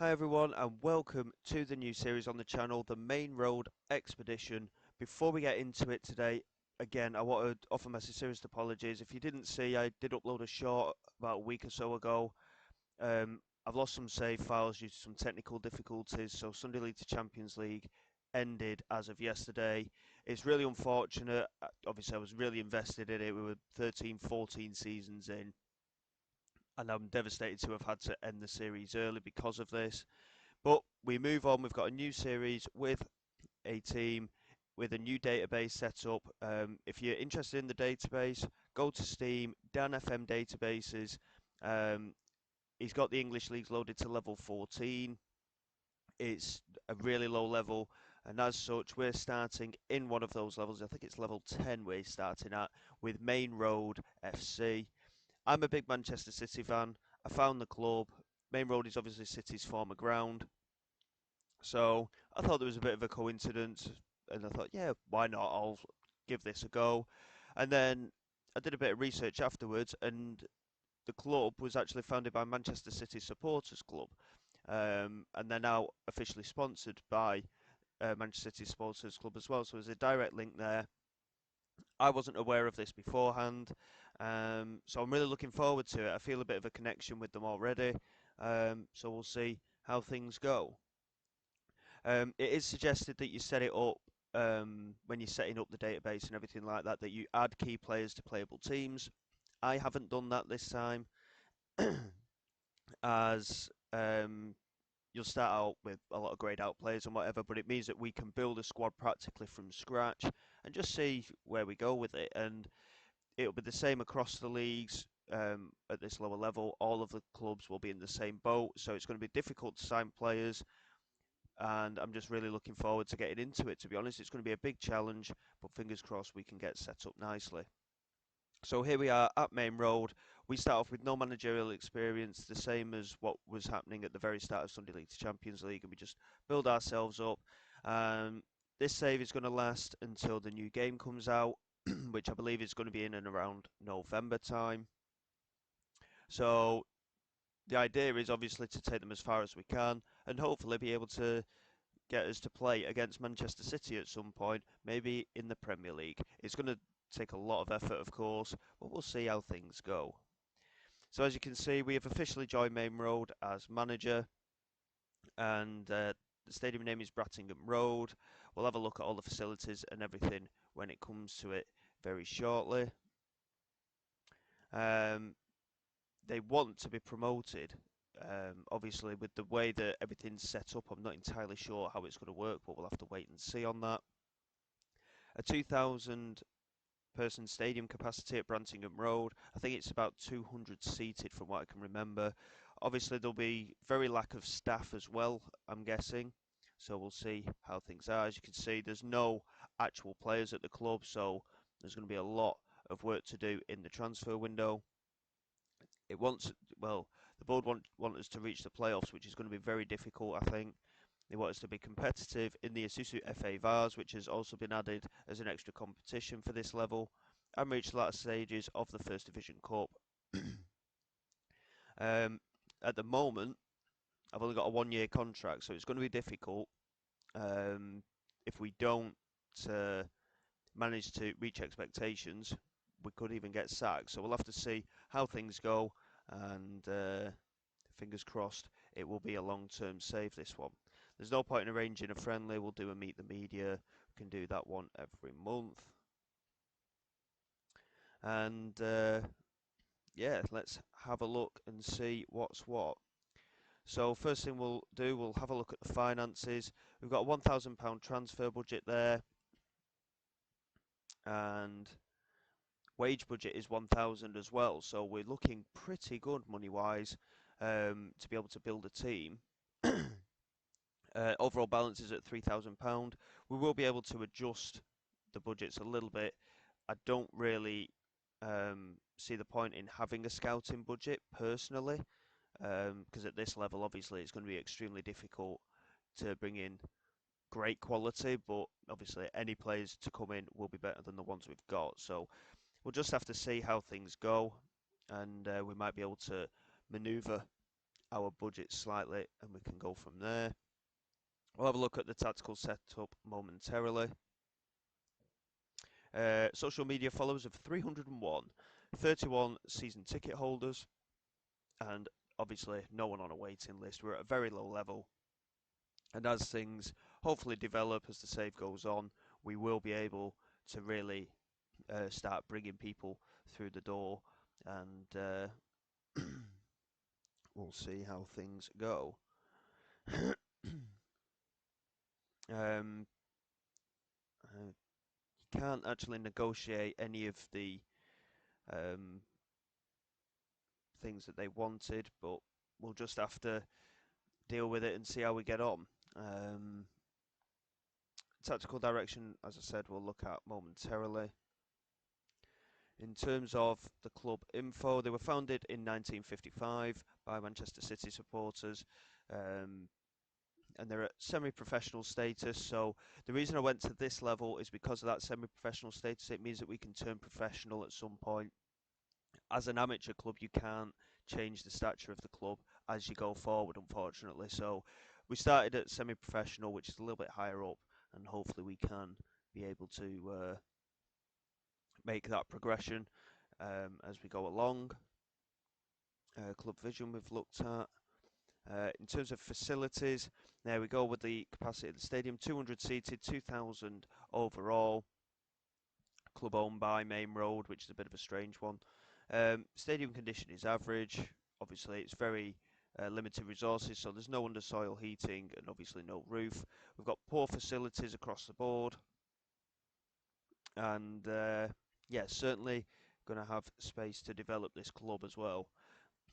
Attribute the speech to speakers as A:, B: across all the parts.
A: Hi everyone and welcome to the new series on the channel, the Maine Road Expedition. Before we get into it today, again, I want to offer my sincerest apologies. If you didn't see, I did upload a short about a week or so ago. I've lost some save files due to some technical difficulties, so Sunday League to Champions League ended as of yesterday. It's really unfortunate. Obviously, I was really invested in it. We were 13, 14 seasons in, and I'm devastated to have had to end the series early because of this. But we move on. We've got a new series with a team with a new database set up. If you're interested in the database, go to Steam, Dan FM databases. Um, he's got the English leagues loaded to level 14. It's a really low level, and as such, we're starting in one of those levels. I think it's level 10 we're starting at with Maine Road FC. I'm a big Manchester City fan. I found the club. Maine Road is obviously City's former ground. So I thought there was a bit of a coincidence, and I thought, yeah, why not? I'll give this a go. And then I did a bit of research afterwards, and the club was actually founded by Manchester City Supporters Club, and they're now officially sponsored by Manchester City Supporters Club as well. So there's a direct link there. I wasn't aware of this beforehand, so I'm really looking forward to it. I feel a bit of a connection with them already, so we'll see how things go. It is suggested that you set it up when you're setting up the database and everything like that, that you add key players to playable teams. I haven't done that this time, as you'll start out with a lot of grayed out players and whatever, but it means that we can build a squad practically from scratch and just see where we go with it. And it'll be the same across the leagues. At this lower level, all of the clubs will be in the same boat, so it's going to be difficult to sign players, and I'm just really looking forward to getting into it. To be honest, it's going to be a big challenge, but fingers crossed we can get set up nicely. So here we are at Main Road. We start off with no managerial experience, the same as what was happening at the very start of Sunday League to Champions League, and we just build ourselves up. Um, this save is going to last until the new game comes out, which I believe is going to be in and around November time. So the idea is obviously to take them as far as we can, and hopefully be able to get us to play against Manchester City at some point, maybe in the Premier League. It's going to take a lot of effort, of course, but we'll see how things go. So as you can see, we have officially joined Main Road as manager, and the stadium name is Brattingham Road. We'll have a look at all the facilities and everything when it comes to it very shortly. Um, they want to be promoted. Obviously, with the way that everything's set up, I'm not entirely sure how it's going to work, but we'll have to wait and see on that. A 2,000 person stadium capacity at Brantingham Road. I think it's about 200 seated from what I can remember. Obviously, there'll be very lack of staff as well, I'm guessing. So we'll see how things are. As you can see, there's no actual players at the club, so there's going to be a lot of work to do in the transfer window. It wants, well, the board want us to reach the playoffs, which is going to be very difficult, I think. They want us to be competitive in the Isuzu FA Vars, which has also been added as an extra competition for this level, and reach the latter stages of the First Division Cup. At the moment, I've only got a 1 year contract, so it's going to be difficult if we don't uh, manage to reach expectations. We could even get sacked, so we'll have to see how things go, and fingers crossed it will be a long-term save, this one. There's no point in arranging a friendly. We'll do a meet the media. We can do that one every month. And yeah, let's have a look and see what's what. So first thing we'll do, we'll have a look at the finances. We've got a £1,000 transfer budget there, and wage budget is 1,000 as well. So we're looking pretty good money-wise to be able to build a team. Overall balance is at £3,000. We will be able to adjust the budgets a little bit. I don't really see the point in having a scouting budget personally, because at this level, obviously, it's going to be extremely difficult to bring in great quality, but obviously, any players to come in will be better than the ones we've got. So we'll just have to see how things go, and we might be able to maneuver our budget slightly and we can go from there. We'll have a look at the tactical setup momentarily. Social media followers of 301, 31 season ticket holders, and obviously no one on a waiting list. We're at a very low level, and as things hopefully develop as the save goes on, we will be able to really start bringing people through the door, and we'll see how things go. um, you can't actually negotiate any of the um, things that they wanted, but we'll just have to deal with it and see how we get on. Tactical direction, as I said, we'll look at momentarily. In terms of the club info, they were founded in 1955 by Manchester City supporters, and they're at semi-professional status. So the reason I went to this level is because of that semi-professional status. It means that we can turn professional at some point. As an amateur club, you can't change the stature of the club as you go forward, unfortunately. So we started at semi-professional, which is a little bit higher up, and hopefully we can be able to make that progression as we go along. Club vision we've looked at. In terms of facilities, there we go with the capacity of the stadium, 200 seated, 2,000 overall. Club owned by Maine Road, which is a bit of a strange one. Stadium condition is average. Obviously, it's very limited resources, so there's no undersoil heating and obviously no roof. We've got poor facilities across the board, and yeah, certainly going to have space to develop this club as well.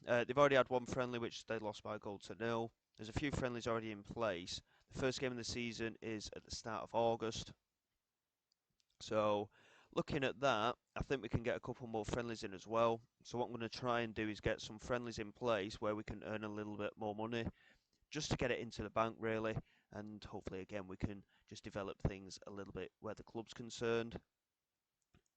A: They've already had one friendly, which they lost by a goal to nil. There's a few friendlies already in place. The first game of the season is at the start of August. So, looking at that, I think we can get a couple more friendlies in as well. So, what I'm going to try and do is get some friendlies in place where we can earn a little bit more money, just to get it into the bank, really. And hopefully, again, we can just develop things a little bit where the club's concerned.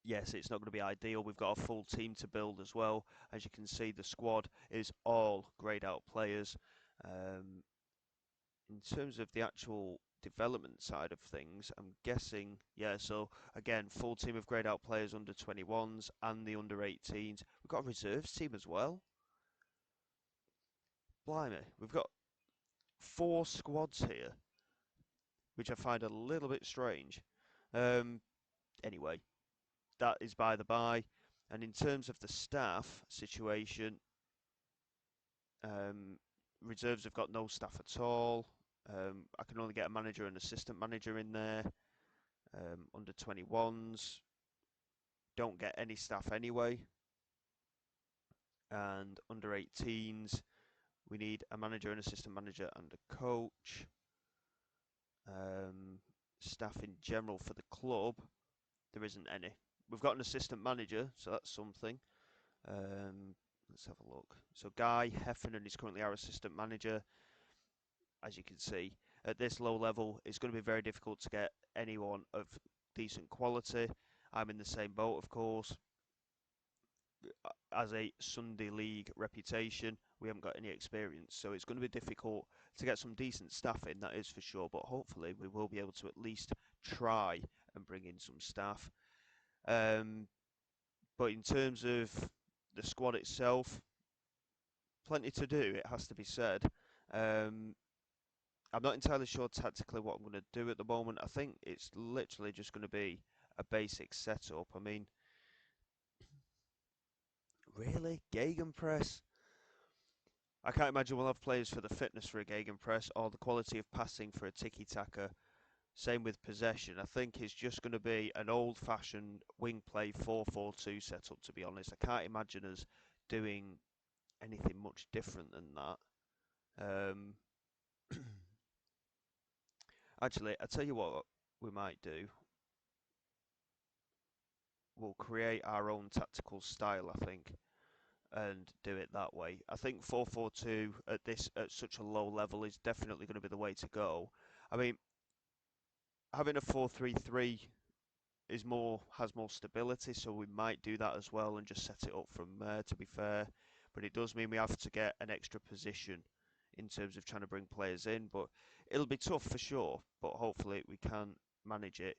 A: Yes, it's not going to be ideal. We've got a full team to build as well. As you can see, the squad is all greyed out players. In terms of the actual development side of things, I'm guessing, yeah, so again, full team of greyed out players under 21s and the under 18s. We've got a reserves team as well. Blimey, we've got 4 squads here, which I find a little bit strange. Um, anyway, that is by the by. And in terms of the staff situation, reserves have got no staff at all. I can only get a manager and assistant manager in there. Under 21s, don't get any staff anyway. And under 18s, we need a manager, an assistant manager, and a coach. Staff in general for the club, there isn't any. We've got an assistant manager, so that's something. Let's have a look. So Guy Heffernan is currently our assistant manager. As you can see, at this low level, it's going to be very difficult to get anyone of decent quality. I'm in the same boat, of course. As a Sunday League reputation, we haven't got any experience, so it's going to be difficult to get some decent staff in, that is for sure, but hopefully we will be able to at least try and bring in some staff. But in terms of the squad itself, plenty to do, it has to be said. I'm not entirely sure tactically what I'm going to do at the moment. I think it's literally just going to be a basic setup. I mean, really? Gegenpress? I can't imagine we'll have players for the fitness for a gegenpress or the quality of passing for a tiki-taka. Same with possession. I think it's just going to be an old-fashioned wing play 4-4-2 setup, to be honest. I can't imagine us doing anything much different than that. Actually, I'll tell you what we might do. We'll create our own tactical style, I think, and do it that way. I think 4-4-2 at such a low level is definitely going to be the way to go. I mean, having a 4-3-3 has more stability, so we might do that as well and just set it up from there, to be fair. but it does mean we have to get an extra position in terms of trying to bring players in. But it'll be tough for sure, but hopefully we can manage it.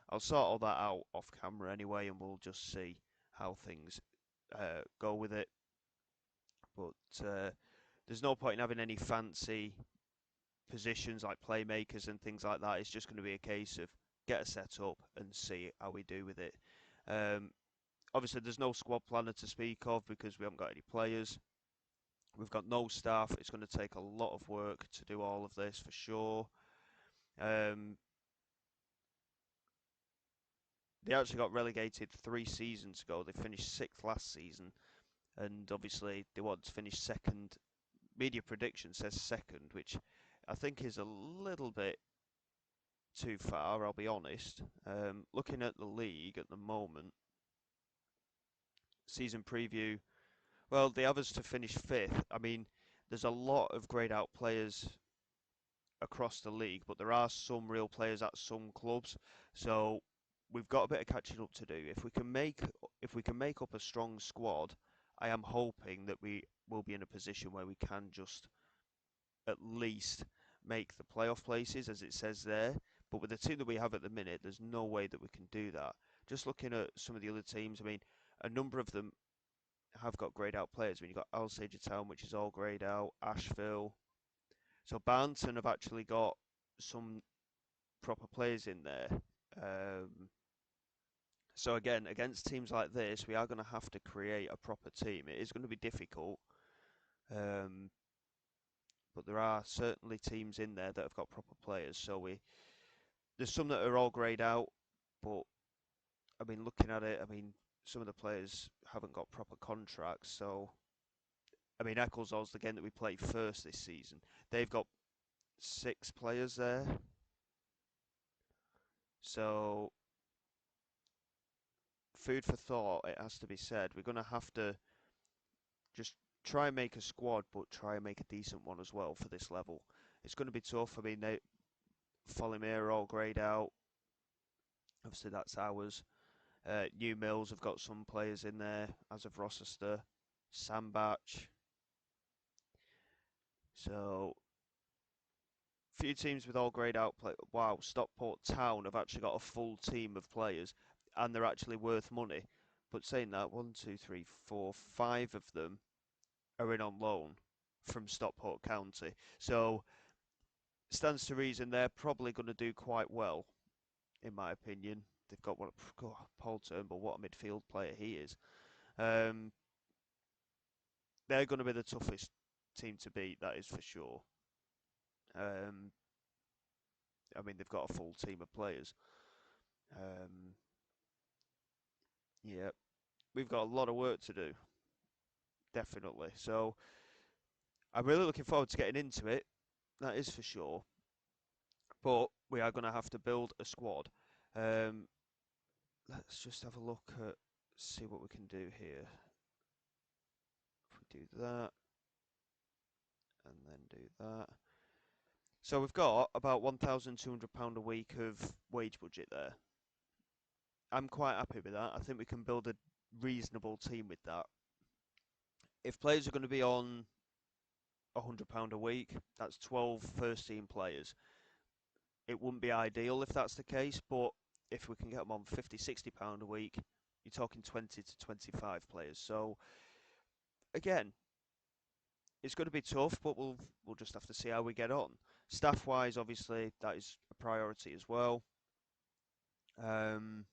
A: I'll sort all that out off camera anyway, and we'll just see how things go with it. But there's no point in having any fancy positions like playmakers and things like that. It's just going to be a case of get a set up and see how we do with it. Um, Obviously, there's no squad planner to speak of because we haven't got any players. We've got no staff. It's going to take a lot of work to do all of this for sure. Um, they actually got relegated 3 seasons ago. They finished sixth last season, and obviously they want to finish second. Media prediction says second, which I think is a little bit too far, I'll be honest. Looking at the league at the moment, season preview, well, they have us to finish fifth. I mean, there's a lot of greyed out players across the league, but there are some real players at some clubs. So we've got a bit of catching up to do. If we can make up a strong squad, I am hoping that we will be in a position where we can just at least make the playoff places, as it says there. But with the team that we have at the minute, there's no way that we can do that. Just looking at some of the other teams, I mean, a number of them have got greyed out players. I mean, you've got Alsager Town, which is all greyed out, Asheville. So Barnton have actually got some proper players in there. Um, so again, against teams like this, we are going to have to create a proper team. It is going to be difficult, um, but there are certainly teams in there that have got proper players. So there's some that are all greyed out, but I mean, looking at it, I mean, some of the players haven't got proper contracts. So I mean, Ecclesall's the game that we played first this season. They've got 6 players there. So food for thought, it has to be said. We're going to have to just try and make a squad, but try and make a decent one as well for this level. It's going to be tough. I mean, Follimere are all greyed out. Obviously, that's ours. New Mills have got some players in there, as of Rochester, Sandbach. So, few teams with all greyed out play. Wow, Stockport Town have actually got a full team of players, and they're actually worth money. But saying that, one, two, three, four, 5 of them are in on loan from Stockport County. So stands to reason they're probably going to do quite well, in my opinion. They've got one, God, Paul Turnbull, what a midfield player he is. Um, they're going to be the toughest team to beat, that is for sure. Um, I mean, they've got a full team of players. Um, yeah, we've got a lot of work to do, definitely. So I'm really looking forward to getting into it, that is for sure. But we are going to have to build a squad. Um, let's just have a look at, see what we can do here. If we do that, and then do that. So we've got about £1,200 a week of wage budget there. I'm quite happy with that. I think we can build a reasonable team with that. If players are going to be on £100 a week, that's 12 first team players. It wouldn't be ideal if that's the case, but if we can get them on £50, £60 a week, you're talking 20 to 25 players. So again, it's going to be tough, but we'll just have to see how we get on. Staff wise, obviously, that is a priority as well. Um,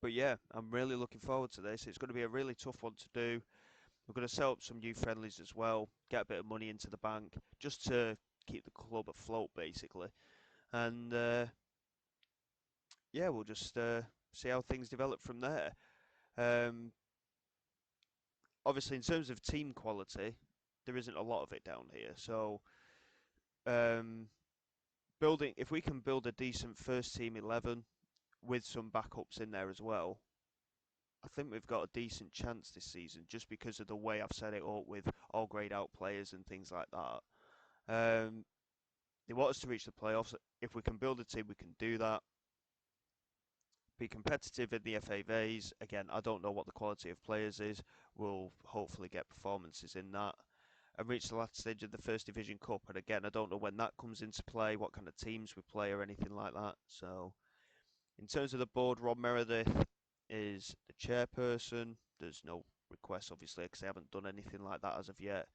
A: but yeah, I'm really looking forward to this. It's going to be a really tough one to do. We're going to set up some new friendlies as well, get a bit of money into the bank, just to keep the club afloat, basically. And yeah, we'll just see how things develop from there. Um, Obviously, in terms of team quality, there isn't a lot of it down here. So, um, if we can build a decent first team 11 with some backups in there as well, I think we've got a decent chance this season just because of the way I've set it up with all grayed out players and things like that. Um, they want us to reach the playoffs. If we can build a team, we can do that. be competitive in the FAVs. Again, I don't know what the quality of players is. We'll hopefully get performances in that. And reach the last stage of the First Division Cup. And again, I don't know when that comes into play, what kind of teams we play or anything like that. So, in terms of the board, Rob Meredith is the chairperson. There's no requests, obviously, because they haven't done anything like that as of yet.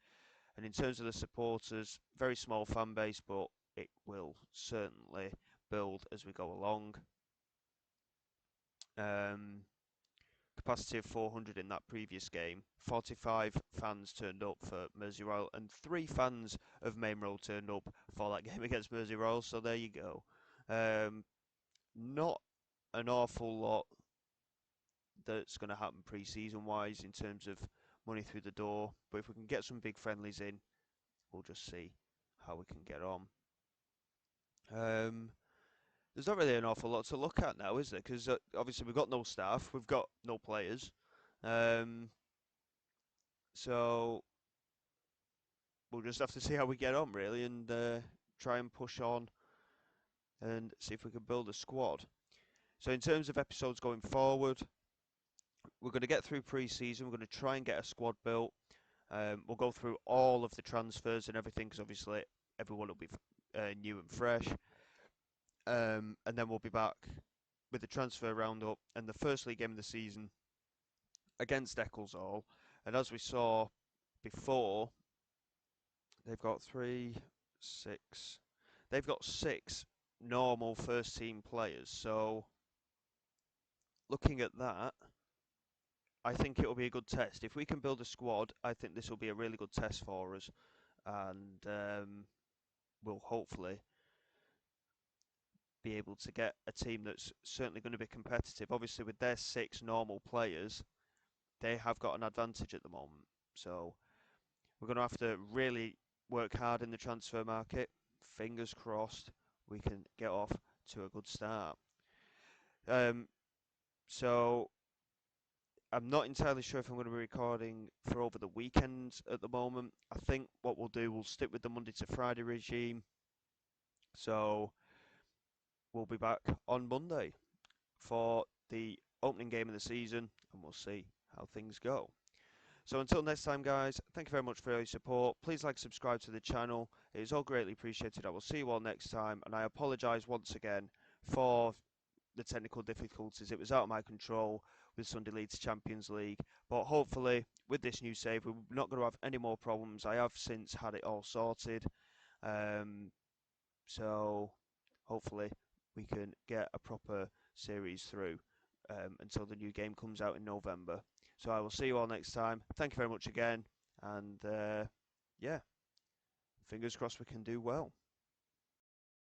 A: And in terms of the supporters, very small fan base, but it will certainly build as we go along. Capacity of 400 in that previous game. 45 fans turned up for Mersey Royal, and 3 fans of Maine Road turned up for that game against Mersey Royal. So there you go. Not an awful lot that's going to happen pre-season wise in terms of money through the door, but if we can get some big friendlies in, we'll just see how we can get on. There's not really an awful lot to look at now, is there? Because obviously we've got no staff, we've got no players, um, so we'll just have to see how we get on, really, and try and push on and see if we can build a squad. So in terms of episodes going forward, we're going to get through pre-season. We're going to try and get a squad built. We'll go through all of the transfers and everything because obviously everyone will be new and fresh. And then we'll be back with the transfer roundup and the first league game of the season against Ecclesall. And as we saw before, they've got 3, 6. They've got 6 normal first team players. So looking at that, I think it will be a good test. If we can build a squad, I think this will be a really good test for us, and we'll hopefully be able to get a team that's certainly going to be competitive. Obviously, with their 6 normal players, they have got an advantage at the moment. So we're going to have to really work hard in the transfer market. Fingers crossed we can get off to a good start. So I'm not entirely sure if I'm going to be recording for over the weekends at the moment. I think what we'll do, we'll stick with the Monday to Friday regime. So we'll be back on Monday for the opening game of the season, and we'll see how things go. So until next time, guys, thank you very much for your support. Please like, subscribe to the channel. It is all greatly appreciated. I will see you all next time, and I apologise once again for the technical difficulties. It was out of my control with Sunday Leeds Champions League, but hopefully with this new save, we're not going to have any more problems. I have since had it all sorted, so hopefully we can get a proper series through until the new game comes out in November. So I will see you all next time. Thank you very much again, and yeah, fingers crossed we can do well.